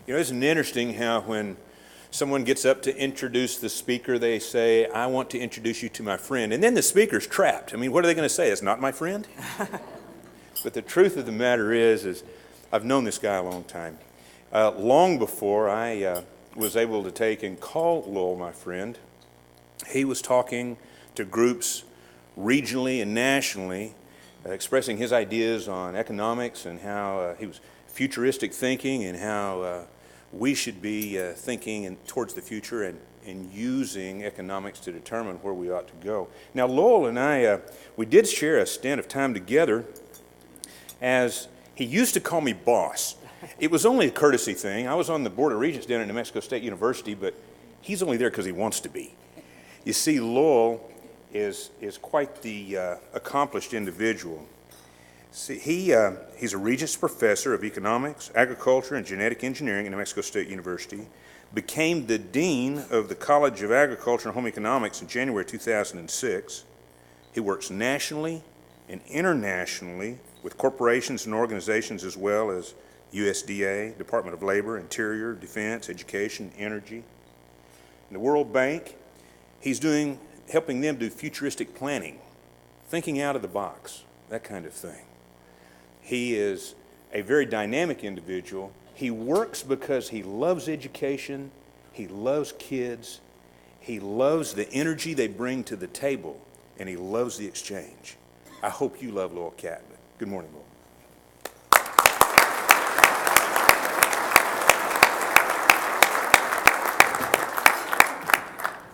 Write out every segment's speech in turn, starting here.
Isn't it interesting how when someone gets up to introduce the speaker, they say, I want to introduce you to my friend. And then the speaker's trapped. I mean, what are they going to say? It's not my friend? But the truth of the matter is I've known this guy a long time. Long before I was able to take and call Lowell my friend, he was talking to groups regionally and nationally, expressing his ideas on economics and how he was futuristic thinking and how we should be thinking towards the future and using economics to determine where we ought to go. Now, Lowell and I, we did share a stint of time together, as he used to call me boss. It was only a courtesy thing. I was on the Board of Regents down at New Mexico State University, but he's only there because he wants to be. You see, Lowell is quite the accomplished individual. See, he's a Regents Professor of Economics, Agriculture, and Genetic Engineering at New Mexico State University, became the Dean of the College of Agriculture and Home Economics in January 2006. He works nationally and internationally with corporations and organizations as well as USDA, Department of Labor, Interior, Defense, Education, Energy. In the World Bank, he's helping them do futuristic planning, thinking out of the box, that kind of thing. He is a very dynamic individual. He works because he loves education, he loves kids, he loves the energy they bring to the table, and he loves the exchange. I hope you love Lowell Catlett. Good morning, Lowell.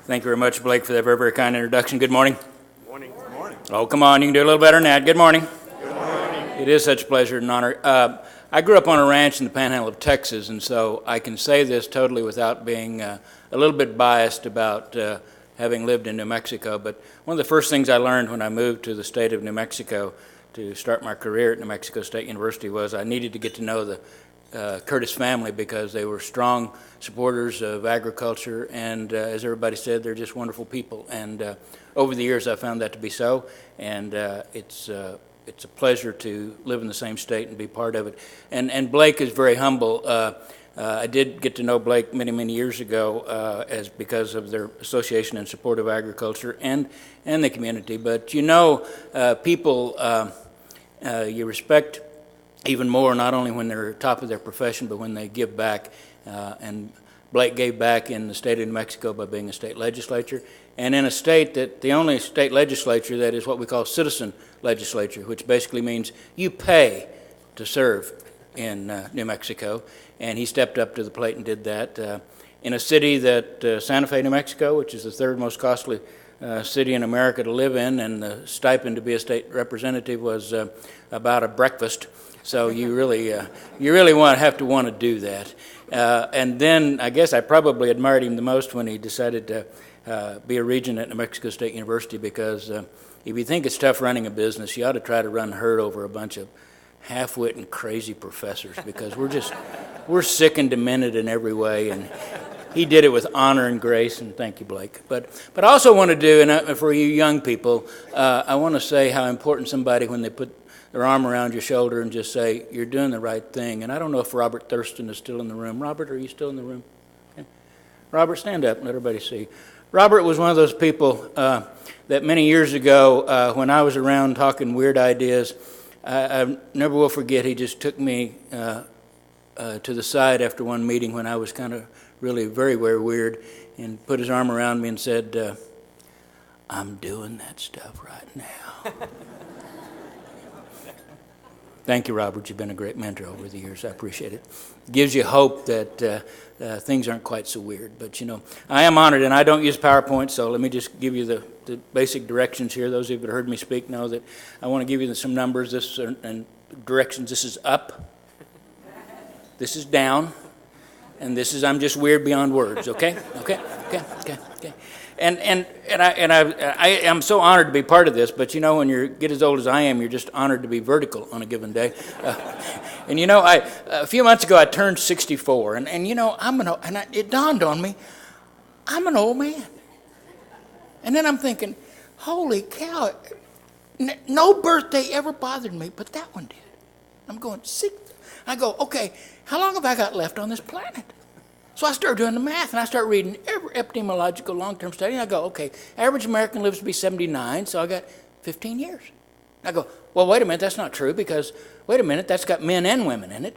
Thank you very much, Blake, for that very, very kind introduction. Good morning. Good morning. Good morning. Oh, come on, you can do a little better than that. Good morning. Good morning. It is such a pleasure and honor. I grew up on a ranch in the Panhandle of Texas, and so I can say this totally without being a little bit biased about having lived in New Mexico. But one of the first things I learned when I moved to the state of New Mexico to start my career at New Mexico State University was I needed to get to know the Curtis family because they were strong supporters of agriculture, and as everybody said, they're just wonderful people. And over the years, I found that to be so, and it's a pleasure to live in the same state and be part of it. And Blake is very humble. I did get to know Blake many, many years ago because of their association and support of agriculture and the community. But people you respect even more, not only when they're top of their profession, but when they give back. And Blake gave back in the state of New Mexico by being a state legislature, and in a state the only state legislature that is what we call citizen legislature, which basically means you pay to serve in New Mexico. And he stepped up to the plate and did that. In a city that Santa Fe, New Mexico, which is the third most costly city in America to live in, and the stipend to be a state representative was about a breakfast. So you really have to want to do that. And then I guess I probably admired him the most when he decided to be a regent at New Mexico State University, because if you think it's tough running a business, you ought to try to run herd over a bunch of half-wit and crazy professors, because we're sick and demented in every way, and he did it with honor and grace, and thank you, Blake. But I also want to do, and for you young people, I want to say how important somebody, when they put their arm around your shoulder and just say, you're doing the right thing. And I don't know if Robert Thurston is still in the room. Robert, are you still in the room? Okay. Robert, stand up and let everybody see. Robert was one of those people that many years ago, when I was around talking weird ideas, I never will forget, he just took me to the side after one meeting when I was kind of really very, very weird, and put his arm around me and said, I'm doing that stuff right now. Thank you, Robert. You've been a great mentor over the years. I appreciate it. Gives you hope that things aren't quite so weird. But, I am honored, and I don't use PowerPoint, so let me just give you the basic directions here. Those of you that heard me speak know that I want to give you some numbers and directions. This is up. This is down. And this is I'm just weird beyond words, okay? Okay. And I am so honored to be part of this, but when you get as old as I am, you're just honored to be vertical on a given day. A few months ago I turned 64, and it dawned on me, I'm an old man. And then I'm thinking, holy cow, no birthday ever bothered me, but that one did. I'm going, I go, okay, how long have I got left on this planet? So I start doing the math, and I start reading every epidemiological long-term study, and I go, okay, average American lives to be 79, so I got 15 years. I go, well, wait a minute, that's not true, because, wait a minute, that's got men and women in it.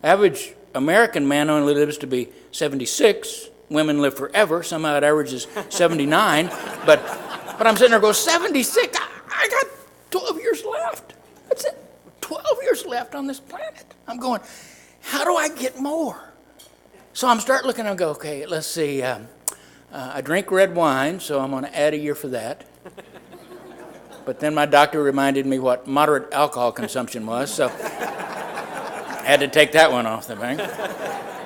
Average American man only lives to be 76. Women live forever. Somehow it averages 79. But I'm sitting there going, 76? I got 12 years left. That's it. 12 years left on this planet. I'm going, how do I get more? So I'm starting looking and I go, okay, let's see. I drink red wine, so I'm going to add a year for that. But then my doctor reminded me what moderate alcohol consumption was, so I had to take that one off the bank.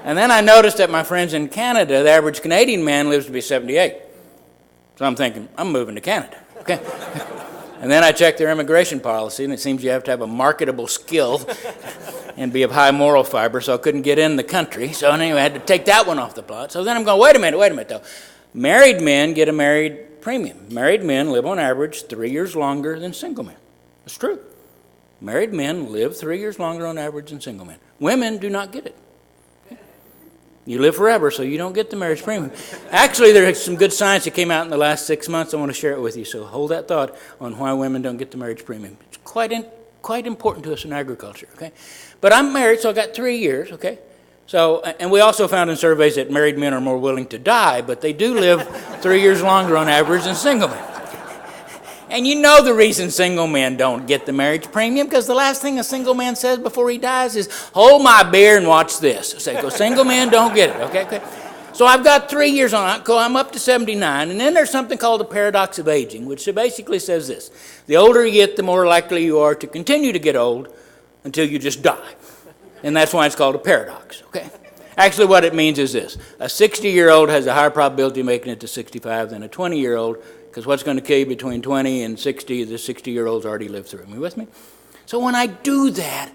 And then I noticed that my friends in Canada, the average Canadian man lives to be 78. So I'm thinking, I'm moving to Canada, okay? And then I checked their immigration policy, and it seems you have to have a marketable skill and be of high moral fiber, so I couldn't get in the country. So anyway, I had to take that one off the plot. So then I'm going, wait a minute, though. Married men get a married premium. Married men live on average 3 years longer than single men. It's true. Married men live 3 years longer on average than single men. Women do not get it. You live forever, so you don't get the marriage premium. Actually, there's some good science that came out in the last 6 months. I want to share it with you, so hold that thought on why women don't get the marriage premium. It's quite important to us in agriculture, okay? But I'm married, so I got 3 years, okay? So, and we also found in surveys that married men are more willing to die, but they do live 3 years longer on average than single men. And you know the reason single men don't get the marriage premium, because the last thing a single man says before he dies is, hold my beer and watch this. So single men don't get it, okay? So I've got 3 years on it, I'm up to 79, and then there's something called the paradox of aging, which basically says this. The older you get, the more likely you are to continue to get old until you just die. And that's why it's called a paradox, okay? Actually, what it means is this. A 60-year-old has a higher probability of making it to 65 than a 20-year-old, because what's going to kill you between 20 and 60, the 60-year-old's already lived through. Are you with me? So when I do that,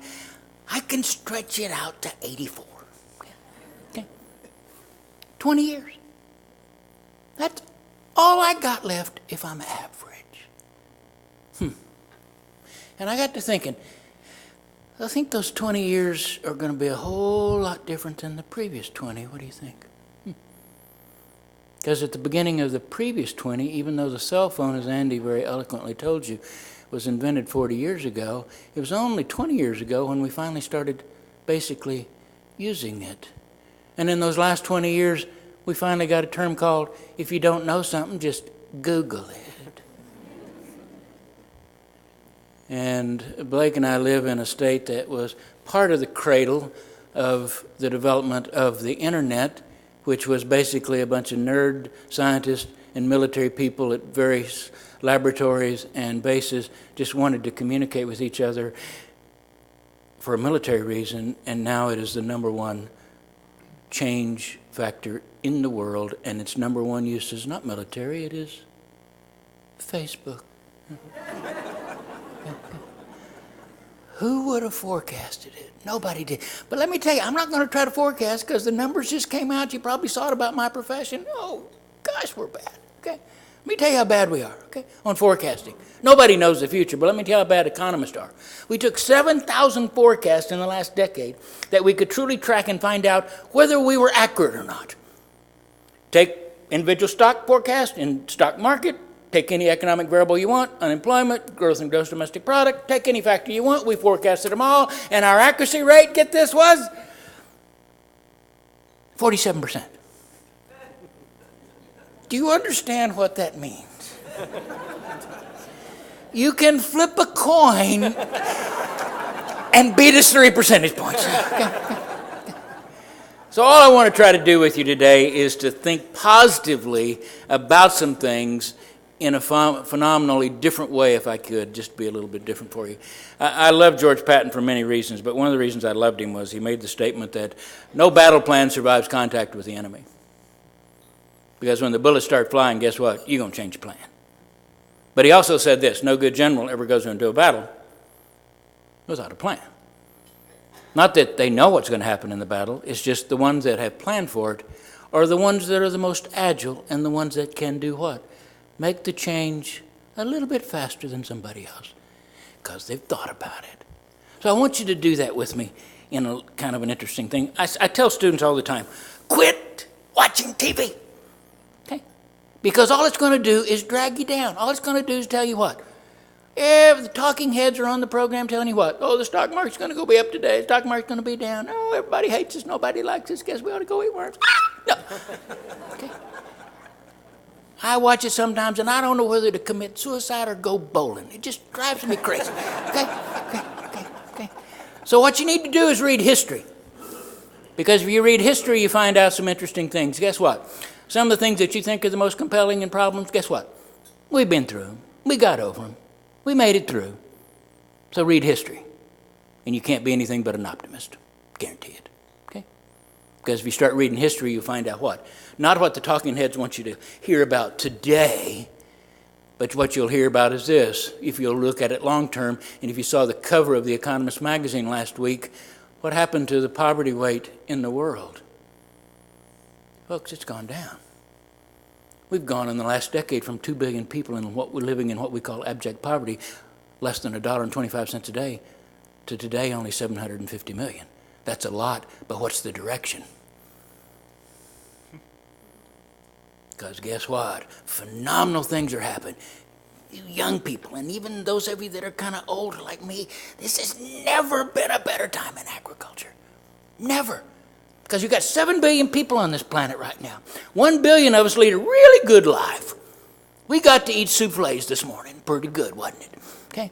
I can stretch it out to 84. Okay? 20 years. That's all I got left if I'm average. And I got to thinking, I think those 20 years are going to be a whole lot different than the previous 20. What do you think? Because at the beginning of the previous 20, even though the cell phone, as Andy very eloquently told you, was invented 40 years ago, it was only 20 years ago when we finally started basically using it. And in those last 20 years, we finally got a term called, if you don't know something, just Google it. And Blake and I live in a state that was part of the cradle of the development of the internet, which was basically a bunch of nerd scientists and military people at various laboratories and bases just wanted to communicate with each other for a military reason, and now it is the number one change factor in the world, and its number one use is not military, it is Facebook. Who would have forecasted it? Nobody did. But let me tell you, I'm not going to try to forecast because the numbers just came out. You probably saw it about my profession. Oh, gosh, we're bad. Okay? Let me tell you how bad we are, okay, on forecasting. Nobody knows the future, but let me tell you how bad economists are. We took 7,000 forecasts in the last decade that we could truly track and find out whether we were accurate or not. Take individual stock forecast in stock market. Take any economic variable you want, unemployment, growth in gross domestic product, take any factor you want, we forecasted them all, and our accuracy rate, get this, was 47%. Do you understand what that means? You can flip a coin and beat us 3 percentage points. So all I want to try to do with you today is to think positively about some things in a phenomenally different way, if I could, just be a little bit different for you. I love George Patton for many reasons, but one of the reasons I loved him was he made the statement that no battle plan survives contact with the enemy. Because when the bullets start flying, guess what? You're going to change your plan. But he also said this, no good general ever goes into a battle without a plan. Not that they know what's going to happen in the battle, it's just the ones that have planned for it are the ones that are the most agile and the ones that can do what? Make the change a little bit faster than somebody else because they've thought about it. So I want you to do that with me in a kind of an interesting thing. I tell students all the time, quit watching TV. Okay? Because all it's going to do is drag you down. All it's going to do is tell you what? If the talking heads are on the program telling you what? Oh, the stock market's going to go be up today. The stock market's going to be down. Oh, everybody hates us. Nobody likes us. Guess we ought to go eat worms. No. Okay. I watch it sometimes, and I don't know whether to commit suicide or go bowling. It just drives me crazy. Okay. So what you need to do is read history. Because if you read history, you find out some interesting things. Guess what? Some of the things that you think are the most compelling in problems, guess what? We've been through them. We got over them. We made it through. So read history. And you can't be anything but an optimist. Guarantee it. Okay? Because if you start reading history, you'll find out what? Not what the talking heads want you to hear about today, but what you'll hear about is this. If you'll look at it long term, and if you saw the cover of the Economist magazine last week, what happened to the poverty rate in the world? Folks, it's gone down. We've gone in the last decade from 2 billion people in what we're living in what we call abject poverty, less than $1.25 a day, to today only 750 million. That's a lot, but what's the direction? Because guess what? Phenomenal things are happening. You young people, and even those of you that are kind of older like me, this has never been a better time in agriculture. Never. Because you've got 7 billion people on this planet right now. 1 billion of us lead a really good life. We got to eat souffles this morning. Pretty good, wasn't it? Okay?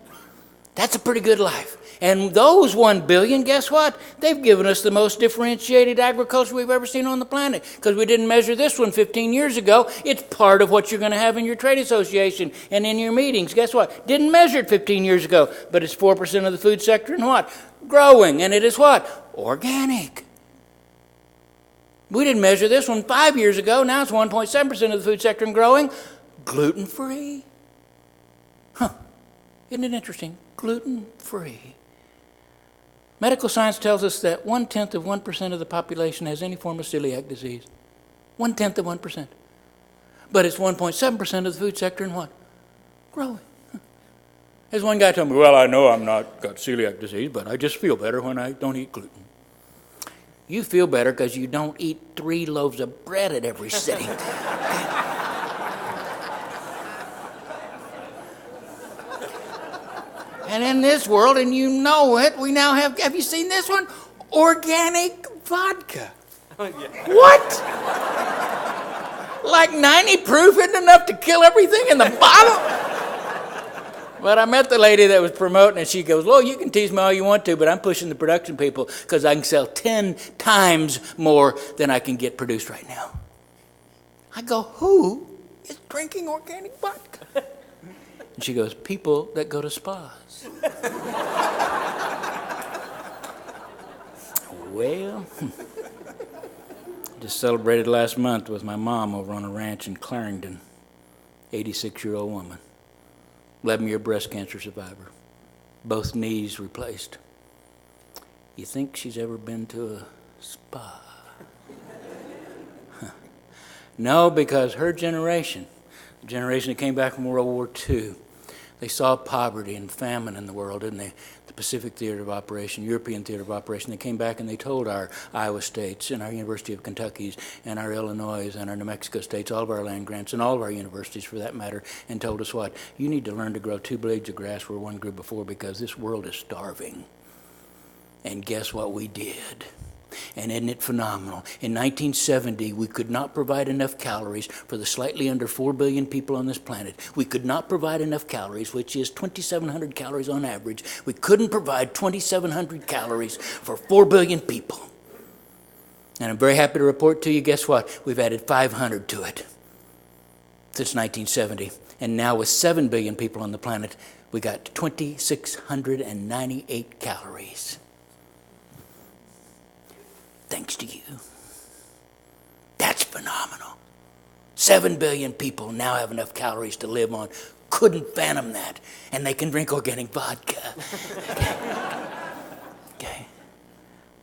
That's a pretty good life. And those 1 billion, guess what? They've given us the most differentiated agriculture we've ever seen on the planet. Because we didn't measure this one 15 years ago. It's part of what you're going to have in your trade association and in your meetings. Guess what? Didn't measure it 15 years ago. But it's 4% of the food sector and what? Growing. And it is what? Organic. We didn't measure this one 5 years ago. Now it's 1.7% of the food sector and growing. Gluten-free. Isn't it interesting? Gluten-free. Medical science tells us that 0.1% of the population has any form of celiac disease. 0.1%. But it's 1.7% of the food sector and what? Growing. There's one guy told me, well, I know I'm not got celiac disease, but I just feel better when I don't eat gluten. You feel better because you don't eat 3 loaves of bread at every sitting. And in this world, and you know it, we now have you seen this one? Organic vodka. Oh, yeah. What? Like 90 proof isn't enough to kill everything in the bottle? But I met the lady that was promoting it. She goes, well, you can tease me all you want to, but I'm pushing the production people because I can sell 10 times more than I can get produced right now. I go, who is drinking organic vodka? And she goes, people that go to spas. Well, just celebrated last month with my mom over on a ranch in Clarendon, 86-year-old woman. 11-year breast cancer survivor. Both knees replaced. You think she's ever been to a spa? No, because her generation, the generation that came back from World War II, they saw poverty and famine in the world, didn't they? The Pacific Theater of Operation, European Theater of Operation. They came back and they told our Iowa states and our University of Kentucky's and our Illinois and our New Mexico states, all of our land grants and all of our universities for that matter, and told us what? You need to learn to grow 2 blades of grass where one grew before because this world is starving. And guess what we did? And isn't it phenomenal? In 1970, we could not provide enough calories for the slightly under 4 billion people on this planet. We could not provide enough calories, which is 2,700 calories on average. We couldn't provide 2,700 calories for 4 billion people. And I'm very happy to report to you, guess what? We've added 500 to it since 1970. And now with 7 billion people on the planet, we got 2,698 calories. Thanks to you. That's phenomenal. 7 billion people now have enough calories to live on. Couldn't fathom that. And they can drink organic vodka. Okay.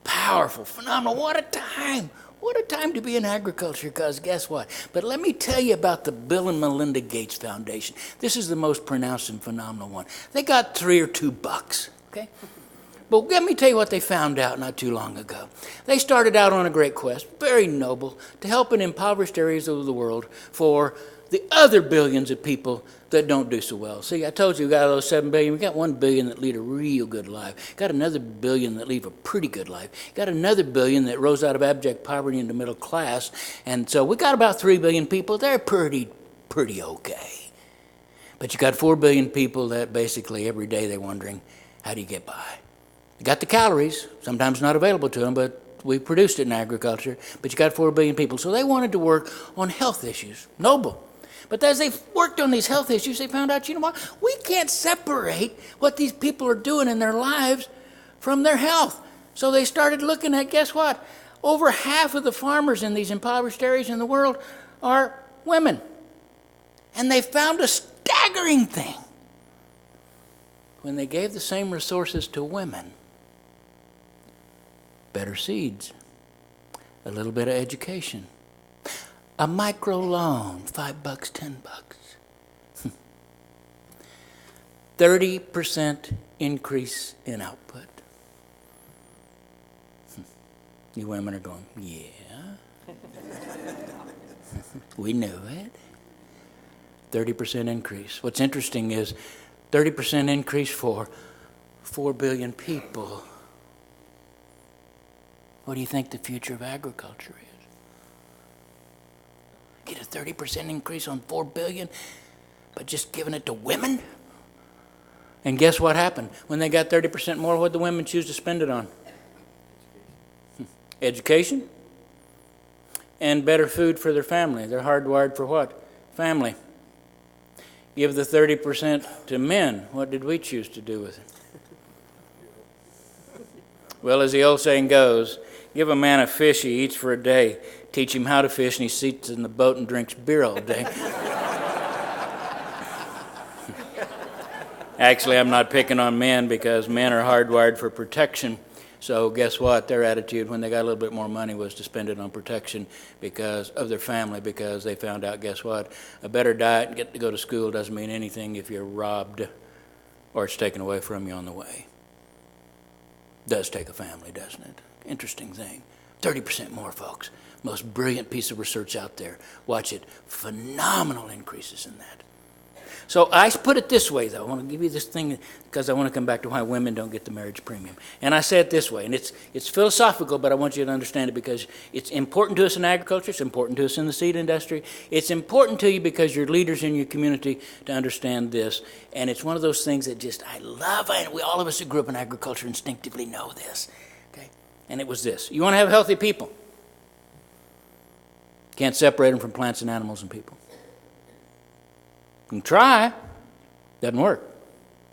Powerful, phenomenal. What a time. What a time to be in agriculture, because guess what? But let me tell you about the Bill and Melinda Gates Foundation. This is the most pronounced and phenomenal one. They got $3 or $2, okay? But let me tell you what they found out not too long ago. They started out on a great quest, very noble, to help in impoverished areas of the world for the other billions of people that don't do so well. See, I told you we got those 7 billion. We got 1 billion that lead a real good life. Got another billion that live a pretty good life. Got another billion that rose out of abject poverty into middle class. And so we got about 3 billion people. They're pretty okay. But you got 4 billion people that basically every day they're wondering, how do you get by? You got the calories, sometimes not available to them, but we produced it in agriculture. But you got 4 billion people. So they wanted to work on health issues. Noble. But as they worked on these health issues, they found out, you know what? We can't separate what these people are doing in their lives from their health. So they started looking at, guess what? Over half of the farmers in these impoverished areas in the world are women. And they found a staggering thing. When they gave the same resources to women, better seeds, a little bit of education, a micro loan, $5, $10. 30% increase in output. You women are going, yeah. We knew it. 30% increase. What's interesting is 30% increase for 4 billion people. What do you think the future of agriculture is? Get a 30% increase on 4 billion, but just giving it to women? And guess what happened? When they got 30% more, what did the women choose to spend it on? Education. And better food for their family. They're hardwired for what? Family. Give the 30% to men. What did we choose to do with it? Well, as the old saying goes, give a man a fish he eats for a day. Teach him how to fish, and he sits in the boat and drinks beer all day. Actually, I'm not picking on men because men are hardwired for protection. So guess what? Their attitude when they got a little bit more money was to spend it on protection because of their family, because they found out, guess what? A better diet and get to go to school doesn't mean anything if you're robbed or it's taken away from you on the way. Does take a family, doesn't it? Interesting thing. 30% more, folks. Most brilliant piece of research out there. Watch it. Phenomenal increases in that. So I put it this way, though. I want to give you this thing because I want to come back to why women don't get the marriage premium. And I say it this way, and it's philosophical, but I want you to understand it because it's important to us in agriculture. It's important to us in the seed industry. It's important to you because you're leaders in your community to understand this. And it's one of those things that just I love. And all of us who grew up in agriculture instinctively know this. Okay? And it was this. You want to have healthy people. Can't separate them from plants and animals and people. You can try. Doesn't work.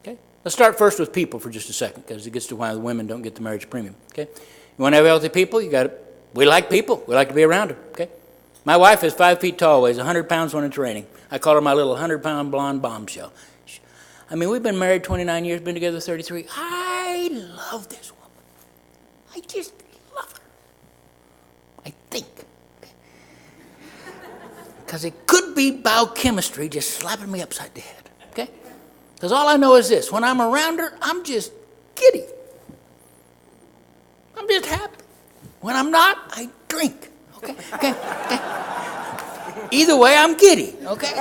Okay? Let's start first with people for just a second because it gets to why the women don't get the marriage premium. Okay? You want to have healthy people? You got to. We like people. We like to be around them. Okay? My wife is 5 feet tall, weighs 100 pounds when it's raining. I call her my little 100-pound blonde bombshell. I mean, we've been married 29 years, been together 33. I love this woman. I just love her. I think. Because it could be biochemistry just slapping me upside the head, okay? Because all I know is this. When I'm around her, I'm just giddy. I'm just happy. When I'm not, I drink, okay? Either way, I'm giddy, okay?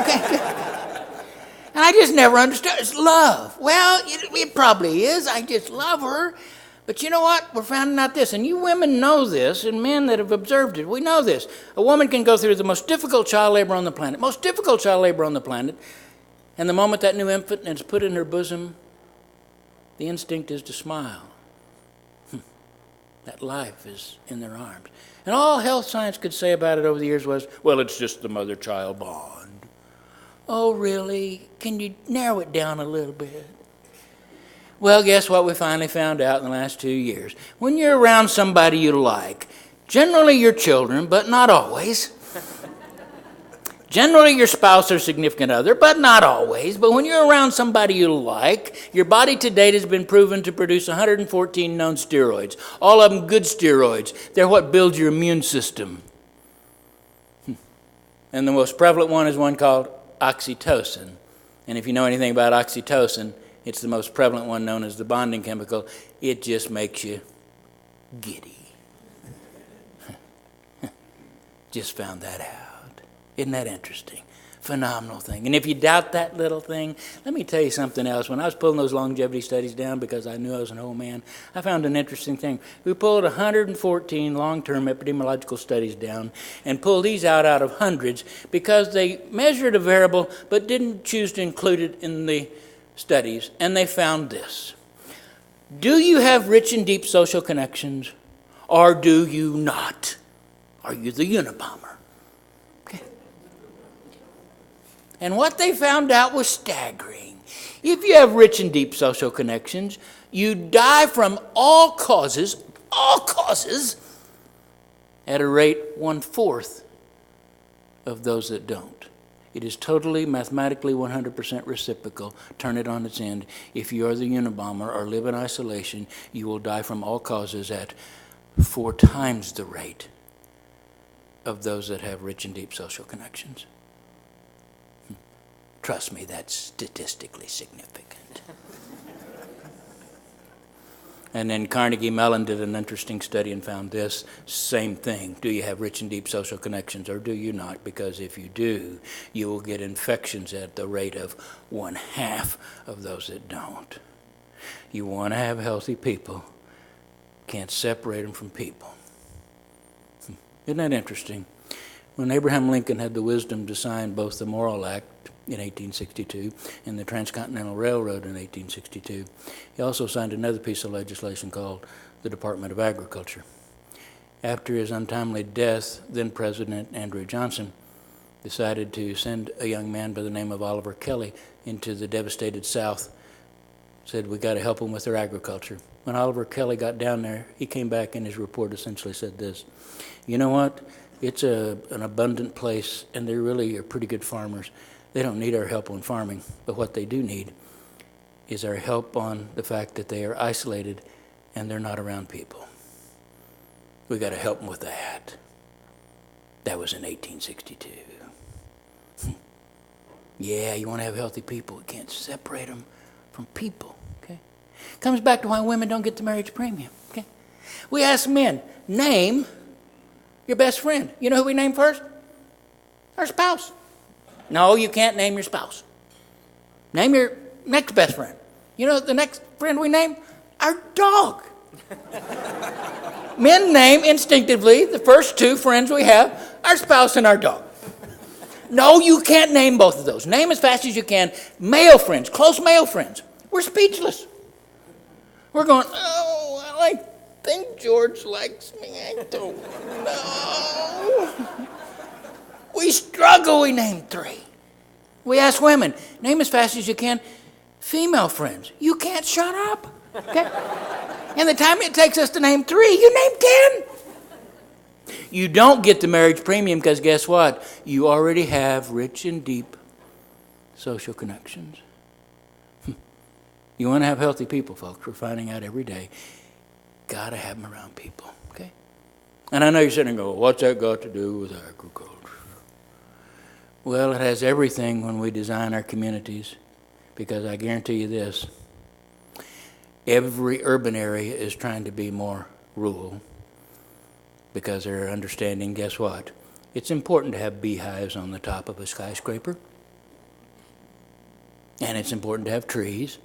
And I just never understood. It's love. Well, it probably is. I just love her. But you know what? We're finding out this, and you women know this, and men that have observed it, we know this. A woman can go through the most difficult child labor on the planet, and the moment that new infant is put in her bosom, the instinct is to smile. That life is in their arms. And all health science could say about it over the years was, well, it's just the mother-child bond. Oh, really? Can you narrow it down a little bit? Well, guess what we finally found out in the last 2 years? When you're around somebody you like, generally your children, but not always. Generally your spouse or significant other, but not always. But when you're around somebody you like, your body to date has been proven to produce 114 known steroids. All of them good steroids. They're what builds your immune system. And the most prevalent one is one called oxytocin. And if you know anything about oxytocin, It's the most prevalent one, known as the bonding chemical. It just makes you giddy. Just found that out. Isn't that interesting? Phenomenal thing. And if you doubt that little thing, let me tell you something else. When I was pulling those longevity studies down because I knew I was an old man, I found an interesting thing. We pulled 114 long-term epidemiological studies down and pulled these out of hundreds because they measured a variable but didn't choose to include it in the studies, and they found this. Do you have rich and deep social connections, or do you not? Are you the Unabomber? Okay. And what they found out was staggering. If you have rich and deep social connections, you die from all causes, at a rate 1/4 of those that don't. It is totally, mathematically 100% reciprocal. Turn it on its end. If you are the Unabomber or live in isolation, you will die from all causes at 4 times the rate of those that have rich and deep social connections. Trust me, that's statistically significant. And then Carnegie Mellon did an interesting study and found this same thing. Do you have rich and deep social connections, or do you not? Because if you do, you will get infections at the rate of 1/2 of those that don't. You want to have healthy people. Can't separate them from people. Isn't that interesting? When Abraham Lincoln had the wisdom to sign both the Morrill Act in 1862 and the Transcontinental Railroad in 1862, he also signed another piece of legislation called the Department of Agriculture. After his untimely death, then President Andrew Johnson decided to send a young man by the name of Oliver Kelly into the devastated South. Said, we got to help them with their agriculture. When Oliver Kelly got down there, he came back and his report essentially said this: you know what? It's an abundant place, and they really are pretty good farmers. They don't need our help on farming, but what they do need is our help on the fact that they are isolated and they're not around people. We got to help them with that. That was in 1862. Yeah, you want to have healthy people. You can't separate them from people. Okay, comes back to why women don't get the marriage premium. Okay, we ask men, name your best friend. You know who we name first? Our spouse. No, you can't name your spouse. Name your next best friend. You know the next friend we name? Our dog. Men name instinctively the first 2 friends we have, our spouse and our dog. No, you can't name both of those. Name as fast as you can male friends, close male friends. We're speechless. We're going, oh, I think George likes me. I don't know. We struggle. We name 3. We ask women, name as fast as you can female friends. You can't shut up. Okay? And the time it takes us to name 3, you name 10. You don't get the marriage premium because guess what? You already have rich and deep social connections. You want to have healthy people, folks. We're finding out every day. Got to have them around people, okay? And I know you're sitting and go, what's that got to do with agriculture? Well, it has everything when we design our communities, because I guarantee you this. Every urban area is trying to be more rural because they're understanding, guess what? It's important to have beehives on the top of a skyscraper. And it's important to have trees.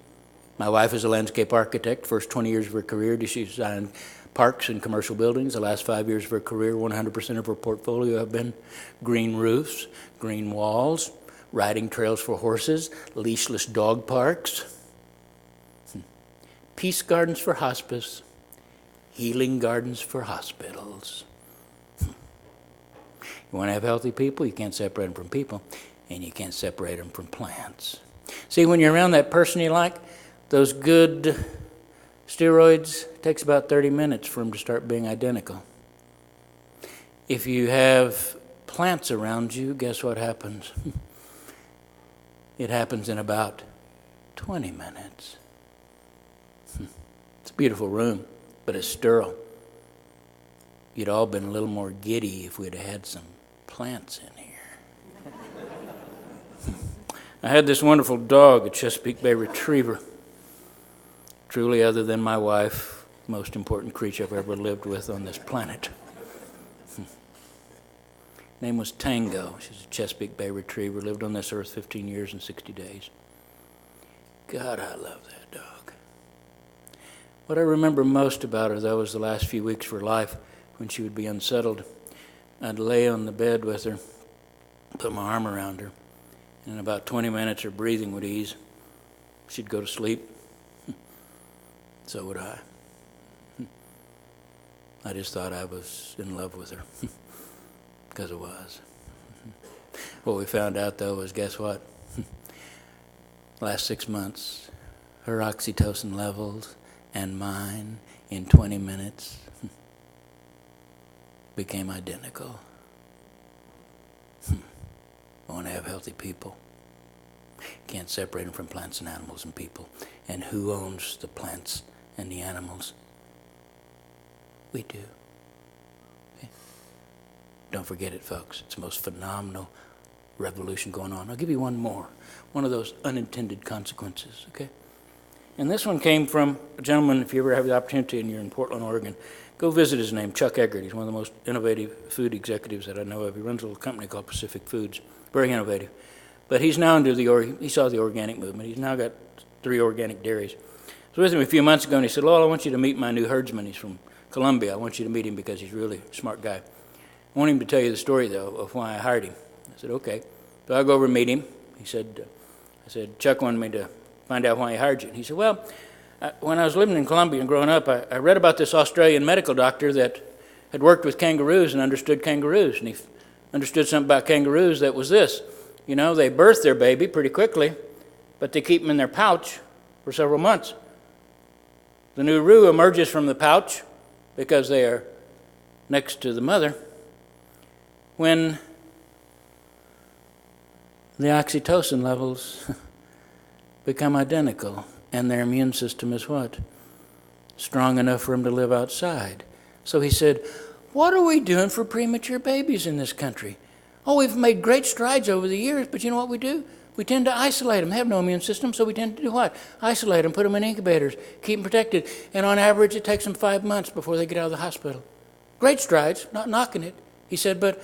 My wife is a landscape architect. First 20 years of her career, she designed parks and commercial buildings. The last 5 years of her career, 100% of her portfolio have been green roofs, green walls, riding trails for horses, leashless dog parks, peace gardens for hospice, healing gardens for hospitals. You want to have healthy people, you can't separate them from people, and you can't separate them from plants. See, when you're around that person you like, those good steroids, it takes about 30 minutes for them to start being identical. If you have plants around you, guess what happens? It happens in about 20 minutes. It's a beautiful room, but it's sterile. You'd all been a little more giddy if we'd had some plants in here. I had this wonderful dog, a Chesapeake Bay Retriever. truly, other than my wife, the most important creature I've ever lived with on this planet. Name was Tango. She's a Chesapeake Bay Retriever, lived on this earth 15 years and 60 days. God, I love that dog. What I remember most about her, though, was the last few weeks of her life when she would be unsettled. I'd lay on the bed with her, put my arm around her, and in about 20 minutes her breathing would ease. She'd go to sleep. So would I. I just thought I was in love with her. Because it was. What we found out, though, was guess what? Last 6 months, her oxytocin levels and mine in 20 minutes became identical. I want to have healthy people. Can't separate them from plants and animals and people. And who owns the plants and the animals? We do. Don't forget it, folks. It's the most phenomenal revolution going on. I'll give you one more. One of those unintended consequences, okay? And this one came from a gentleman, if you ever have the opportunity and you're in Portland, Oregon, go visit his name, Chuck Eggert. He's one of the most innovative food executives that I know of. He runs a little company called Pacific Foods. Very innovative. But he's now into he saw the organic movement. He's now got 3 organic dairies. I was with him a few months ago and he said, Lowell, I want you to meet my new herdsman. He's from Colombia. I want you to meet him because he's really a smart guy. I want him to tell you the story, though, of why I hired him. I said, okay. So I go over and meet him. I said, Chuck wanted me to find out why he hired you. And he said, well, when I was living in Colombia and growing up, I read about this Australian medical doctor that had worked with kangaroos and understood kangaroos. And he understood something about kangaroos that was this. You know, they birth their baby pretty quickly, but they keep them in their pouch for several months. The new roux emerges from the pouch because they are next to the mother. When the oxytocin levels become identical and their immune system is what? Strong enough for them to live outside. So he said, what are we doing for premature babies in this country? Oh, we've made great strides over the years, but you know what we do? We tend to isolate them. They have no immune system, so we tend to do what? Isolate them, put them in incubators, keep them protected. And on average, it takes them 5 months before they get out of the hospital. Great strides, not knocking it. He said, but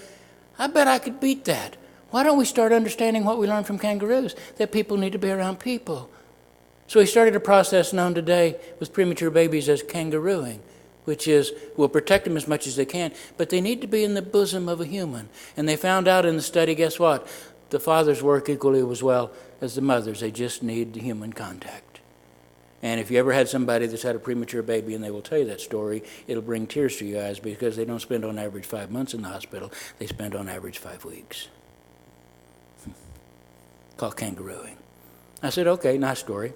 I bet I could beat that. Why don't we start understanding what we learned from kangaroos, that people need to be around people? So he started a process known today with premature babies as kangarooing, which is we'll protect them as much as they can, but they need to be in the bosom of a human. And they found out in the study, guess what? The fathers work equally as well as the mothers. They just need the human contact. And if you ever had somebody that's had a premature baby and they will tell you that story, it'll bring tears to your eyes because they don't spend on average 5 months in the hospital. They spend on average 5 weeks. Called kangarooing. I said, okay, nice story.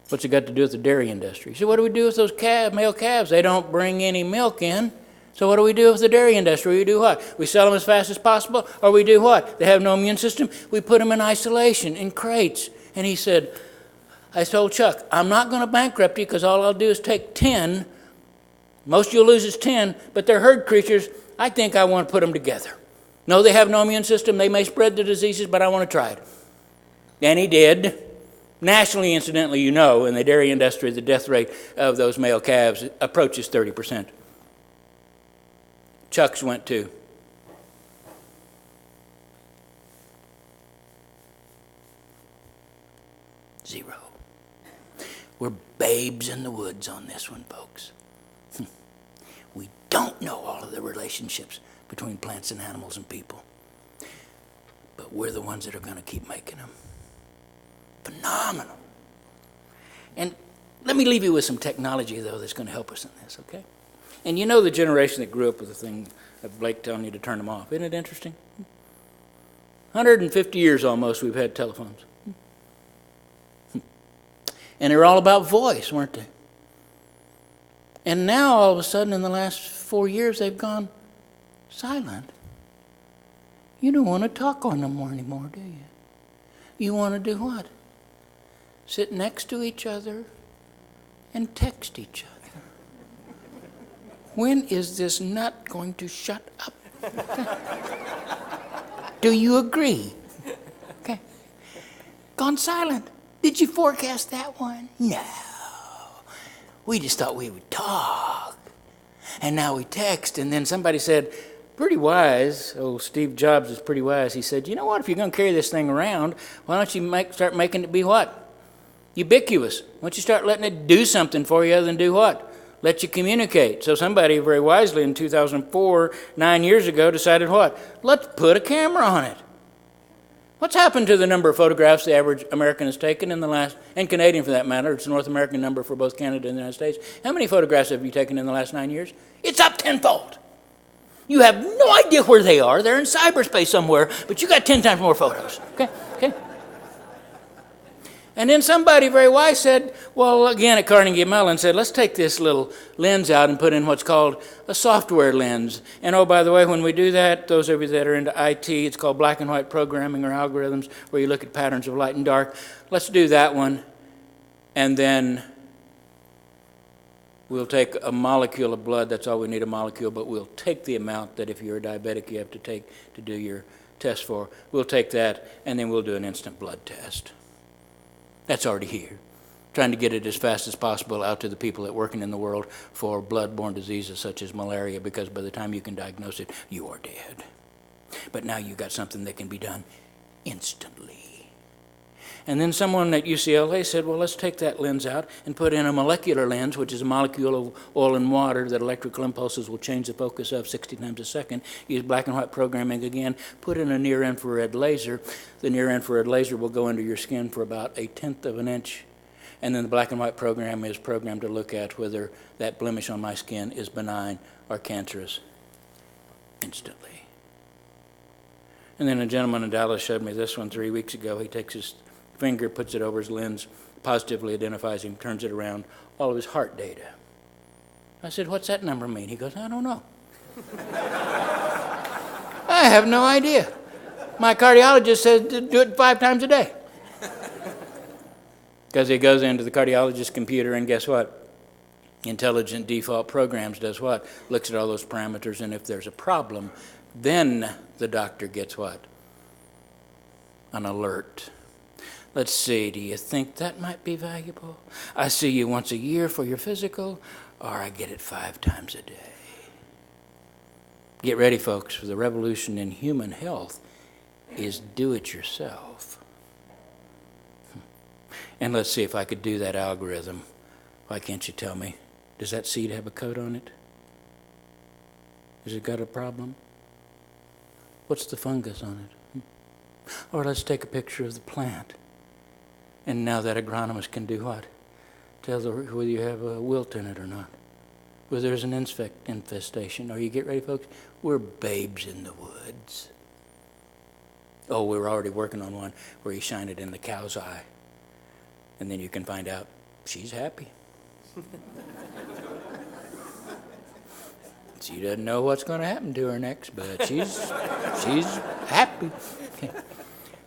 What's it got to do with the dairy industry? He said, what do we do with those male calves? They don't bring any milk in. So what do we do with the dairy industry? We do what? We sell them as fast as possible, or we do what? They have no immune system. We put them in isolation, in crates. And he said, I told Chuck, I'm not going to bankrupt you because all I'll do is take 10. Most you'll lose is 10, but they're herd creatures. I think I want to put them together. No, they have no immune system. They may spread the diseases, but I want to try it. And he did. Nationally, incidentally, you know, in the dairy industry, the death rate of those male calves approaches 30%. Chuck's went too. Zero. We're babes in the woods on this one, folks. We don't know all of the relationships between plants and animals and people. But we're the ones that are going to keep making them. Phenomenal. And let me leave you with some technology, though, that's going to help us in this, okay? And you know the generation that grew up with the thing of Blake telling you to turn them off. Isn't it interesting? 150 years almost we've had telephones. And they were all about voice, weren't they? And now, all of a sudden, in the last 4 years, they've gone silent. You don't want to talk on them anymore, do you? You want to do what? Sit next to each other and text each other. When is this nut going to shut up? Do you agree? Okay. Gone silent. Did you forecast that one? No. We just thought we would talk. And now we text. And then somebody said, pretty wise, Steve Jobs is pretty wise. He said, you know what, if you're going to carry this thing around, why don't you start making it be what? Ubiquitous. Why don't you start letting it do something for you other than do what? Let you communicate. So somebody very wisely in 2004, 9 years ago, decided what? Let's put a camera on it. What's happened to the number of photographs the average American has taken in the last, and Canadian for that matter, it's a North American number for both Canada and the United States. How many photographs have you taken in the last 9 years? It's up tenfold. You have no idea where they are. They're in cyberspace somewhere, but you got 10 times more photos. Okay? And then somebody very wise said, well, again at Carnegie Mellon, said, let's take this little lens out and put in what's called a software lens. And oh, by the way, when we do that, those of you that are into IT, it's called black and white programming or algorithms, where you look at patterns of light and dark. Let's do that one. And then we'll take a molecule of blood. That's all we need, a molecule, but we'll take the amount that if you're a diabetic you have to take to do your test for. We'll take that, and then we'll do an instant blood test. That's already here. Trying to get it as fast as possible out to the people that are working in the world for blood-borne diseases such as malaria, because by the time you can diagnose it, you are dead. But now you've got something that can be done instantly. And then someone at UCLA said, well, let's take that lens out and put in a molecular lens, which is a molecule of oil and water that electrical impulses will change the focus of 60 times a second. Use black and white programming again. Put in a near-infrared laser. The near-infrared laser will go into your skin for about 1/10 of an inch. And then the black and white program is programmed to look at whether that blemish on my skin is benign or cancerous instantly. And then a gentleman in Dallas showed me this one 3 weeks ago. He takes his finger, puts it over his lens, positively identifies him, turns it around, all of his heart data. I said, what's that number mean? He goes, I don't know. I have no idea. My cardiologist says to do it 5 times a day. Because he goes into the cardiologist's computer and guess what? Intelligent default programs does what? Looks at all those parameters, and if there's a problem, then the doctor gets what? An alert. Let's see, do you think that might be valuable? I see you once a year for your physical, or I get it 5 times a day. Get ready, folks, for the revolution in human health is do it yourself. And let's see if I could do that algorithm. Why can't you tell me? Does that seed have a coat on it? Has it got a problem? What's the fungus on it? Or let's take a picture of the plant. And now that agronomist can do what? Tell whether you have a wilt in it or not. Whether there's an infestation. Or you get ready, folks? We're babes in the woods. Oh, we're already working on one where you shine it in the cow's eye. And then you can find out she's happy. She doesn't know what's going to happen to her next, but she's happy. Okay.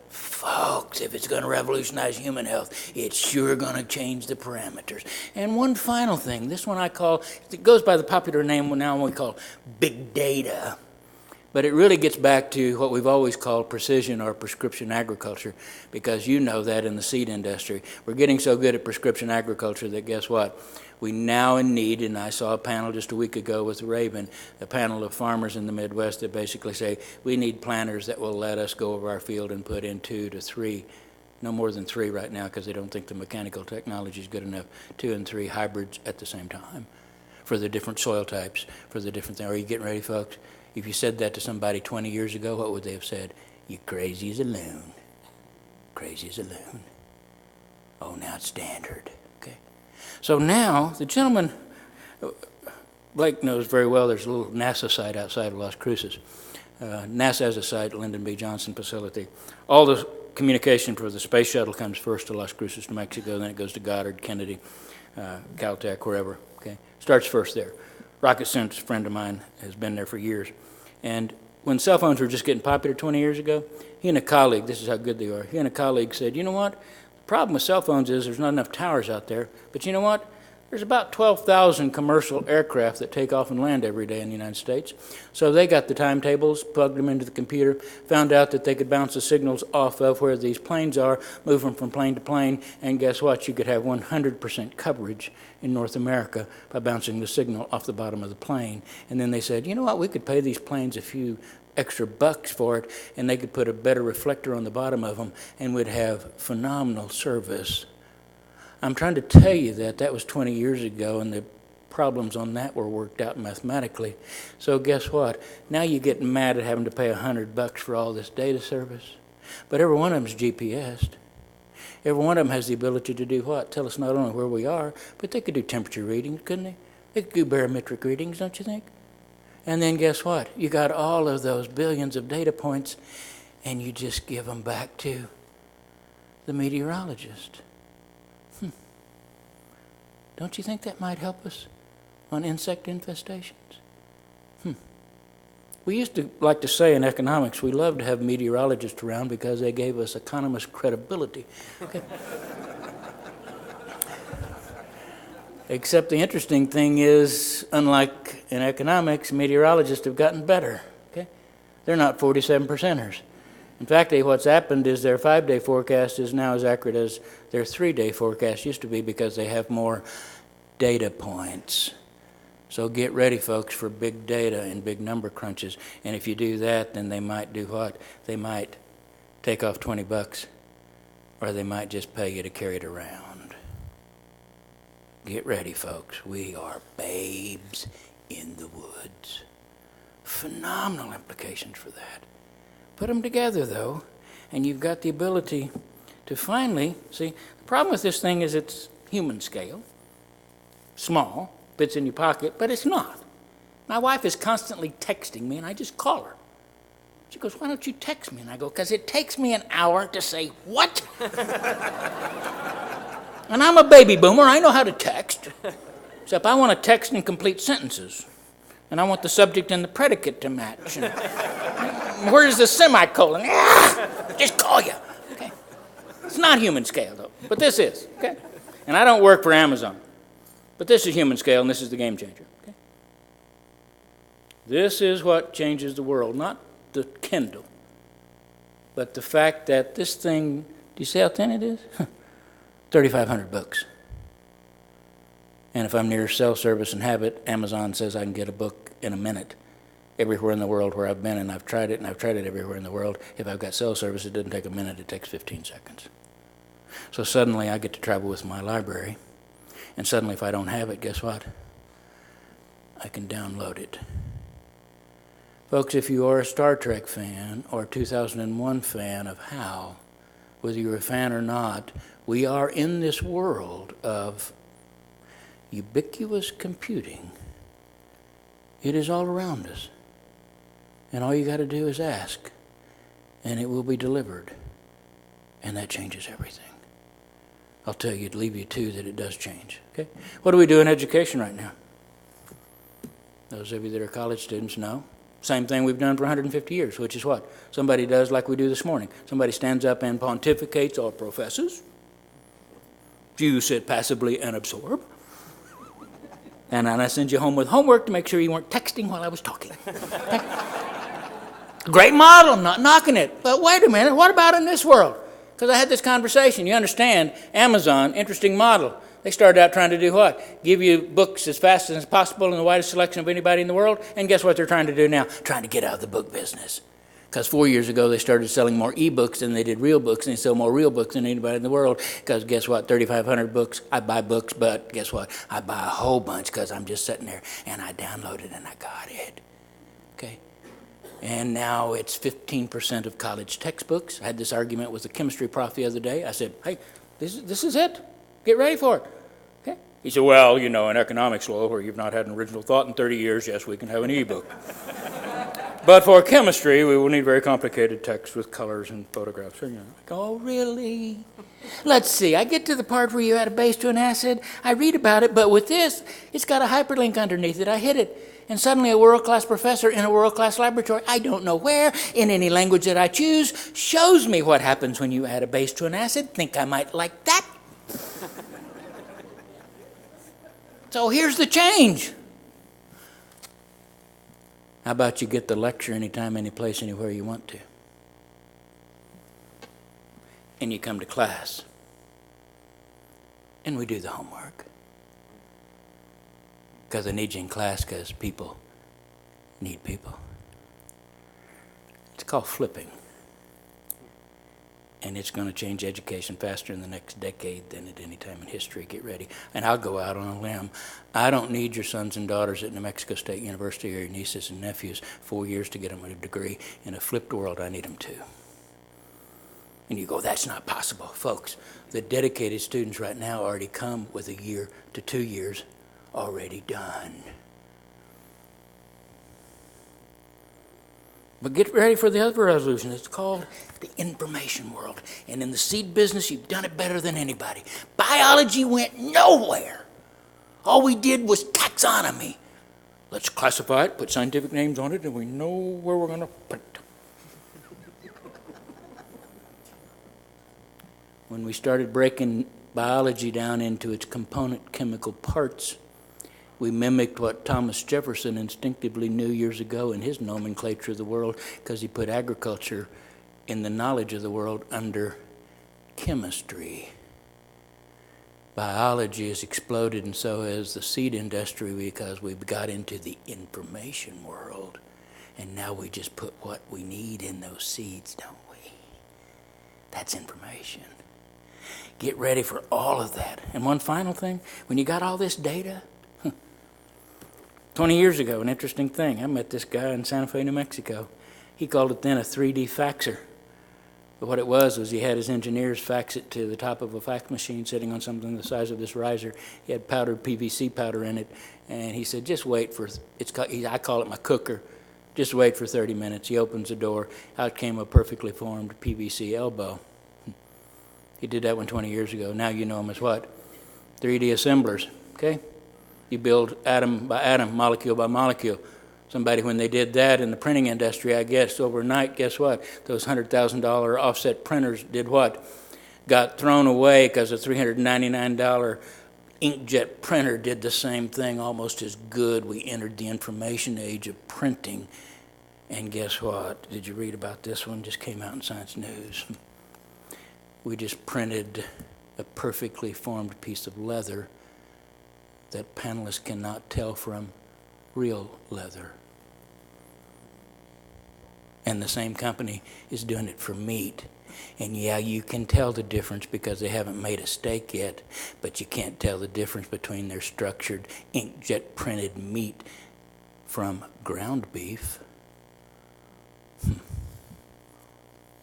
Folks, if it's going to revolutionize human health, it's sure going to change the parameters. And one final thing, this one I call, it goes by the popular name now we call big data. But it really gets back to what we've always called precision or prescription agriculture, because you know that in the seed industry. We're getting so good at prescription agriculture that guess what? We now need, and I saw a panel just a week ago with Raven, a panel of farmers in the Midwest that basically say, we need planters that will let us go over our field and put in 2 to 3, no more than 3 right now because they don't think the mechanical technology is good enough, 2 and 3 hybrids at the same time for the different soil types, for the different things. Are you getting ready, folks? If you said that to somebody 20 years ago, what would they have said? You crazy as a loon. Crazy as a loon. Oh, now it's standard. Okay. So now, the gentleman, Blake knows very well there's a little NASA site outside of Las Cruces. NASA has a site, Lyndon B. Johnson facility. All the communication for the space shuttle comes first to Las Cruces, New Mexico, then it goes to Goddard, Kennedy, Caltech, wherever. Okay. Starts first there. Rocket science friend of mine has been there for years. And when cell phones were just getting popular 20 years ago, he and a colleague, this is how good they are, he and a colleague said, you know what, the problem with cell phones is there's not enough towers out there, but you know what, there's about 12,000 commercial aircraft that take off and land every day in the United States. So they got the timetables, plugged them into the computer, found out that they could bounce the signals off of where these planes are, move them from plane to plane, and guess what? You could have 100% coverage in North America by bouncing the signal off the bottom of the plane. And then they said, you know what, we could pay these planes a few extra bucks for it, and they could put a better reflector on the bottom of them, and we'd have phenomenal service. I'm trying to tell you that was 20 years ago, and the problems on that were worked out mathematically. So guess what? Now you get mad at having to pay $100 for all this data service. But every one of them is GPSed. Every one of them has the ability to do what? Tell us not only where we are, but they could do temperature readings, couldn't they? They could do barometric readings, don't you think? And then guess what? You got all of those billions of data points, and you just give them back to the meteorologist. Don't you think that might help us on insect infestations? We used to like to say in economics, we love to have meteorologists around because they gave us economist credibility. Okay. Except the interesting thing is, unlike in economics, meteorologists have gotten better. Okay? They're not 47%ers. In fact, what's happened is their 5-day forecast is now as accurate as their 3-day forecast used to be because they have more data points. So get ready, folks, for big data and big number crunches. And if you do that, then they might do what? They might take off $20, or they might just pay you to carry it around. Get ready, folks. We are babes in the woods. Phenomenal implications for that. Put them together, though, and you've got the ability to finally, see, the problem with this thing is it's human scale, small, fits in your pocket, but it's not. My wife is constantly texting me, and I just call her. She goes, why don't you text me? And I go, because it takes me an hour to say what? And I'm a baby boomer. I know how to text, except I want to text in complete sentences, and I want the subject and the predicate to match. Where's the semicolon? Just call you. Okay. It's not human scale, though, but this is. Okay. And I don't work for Amazon, but this is human scale, and this is the game changer. Okay. This is what changes the world, not the Kindle, but the fact that this thing. Do you see how thin it is? 3,500 books. And if I'm near cell service and have it, Amazon says I can get a book in a minute. Everywhere in the world where I've been, and I've tried it everywhere in the world. If I've got cell service, it doesn't take a minute, it takes 15 seconds. So suddenly I get to travel with my library, and suddenly if I don't have it, guess what? I can download it. Folks, if you are a Star Trek fan or a 2001 fan of HAL, whether you're a fan or not, we are in this world of ubiquitous computing. It is all around us. And all you got to do is ask, and it will be delivered. And that changes everything. I'll tell you, leave you too, that it does change. Okay? What do we do in education right now? Those of you that are college students know. Same thing we've done for 150 years, which is what? Somebody does like we do this morning. Somebody stands up and pontificates, all professors. You sit passively and absorb. And I send you home with homework to make sure you weren't texting while I was talking. Okay? Great model, I'm not knocking it. But wait a minute, what about in this world? Because I had this conversation. You understand, Amazon, interesting model. They started out trying to do what? Give you books as fast as possible in the widest selection of anybody in the world. And guess what they're trying to do now? Trying to get out of the book business. Because 4 years ago, they started selling more e-books than they did real books, and they sell more real books than anybody in the world. Because guess what? 3,500 books. I buy books, but guess what? I buy a whole bunch because I'm just sitting there, and I downloaded and I got it. Okay? And now it's 15% of college textbooks. I had this argument with a chemistry prof the other day. I said, hey, this is it. Get ready for it. Okay? He said, well, you know, in economics, Lowell, where you've not had an original thought in 30 years, yes, we can have an e-book. But for chemistry, we will need very complicated text with colors and photographs. You know, like, oh, really? Let's see. I get to the part where you add a base to an acid. I read about it, but with this, it's got a hyperlink underneath it. I hit it. And suddenly a world-class professor in a world-class laboratory, I don't know where, in any language that I choose, shows me what happens when you add a base to an acid. Think I might like that? So here's the change. How about you get the lecture anytime, any place, anywhere you want to? And you come to class. And we do the homework. Because I need you in class because people need people. It's called flipping. And it's going to change education faster in the next decade than at any time in history. Get ready. And I'll go out on a limb. I don't need your sons and daughters at New Mexico State University or your nieces and nephews 4 years to get them a degree. In a flipped world, I need them to. And you go, that's not possible. Folks, the dedicated students right now already come with 1 year to 2 years already done. But get ready for the other resolution. It's called the information world. And in the seed business, you've done it better than anybody. Biology went nowhere. All we did was taxonomy. Let's classify it, put scientific names on it, and we know where we're going to put it. When we started breaking biology down into its component chemical parts, we mimicked what Thomas Jefferson instinctively knew years ago in his nomenclature of the world, because he put agriculture in the knowledge of the world under chemistry. Biology has exploded, and so has the seed industry, because we've got into the information world. And now we just put what we need in those seeds, don't we? That's information. Get ready for all of that. And one final thing, when you got all this data, 20 years ago, an interesting thing. I met this guy in Santa Fe, New Mexico. He called it then a 3D faxer. But what it was he had his engineers fax it to the top of a fax machine sitting on something the size of this riser. He had powdered PVC powder in it. And he said, just wait for, I call it my cooker. Just wait for 30 minutes. He opens the door. Out came a perfectly formed PVC elbow. He did that one 20 years ago. Now you know him as what? 3D assemblers, okay? You build atom by atom, molecule by molecule. Somebody, when they did that in the printing industry, I guess, overnight, guess what? Those $100,000 offset printers did what? Got thrown away because a $399 inkjet printer did the same thing, almost as good. We entered the information age of printing. And guess what? Did you read about this one? Just came out in Science News. We just printed a perfectly formed piece of leather that panelists cannot tell from real leather. And the same company is doing it for meat. And yeah, you can tell the difference because they haven't made a steak yet, but you can't tell the difference between their structured inkjet printed meat from ground beef.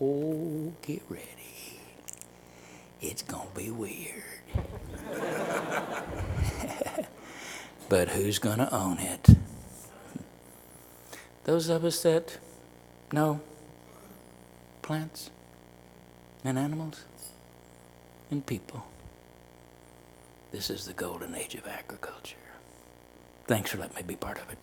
Oh, get ready. It's gonna be weird. But who's going to own it? Those of us that know plants and animals and people. This is the golden age of agriculture. Thanks for letting me be part of it.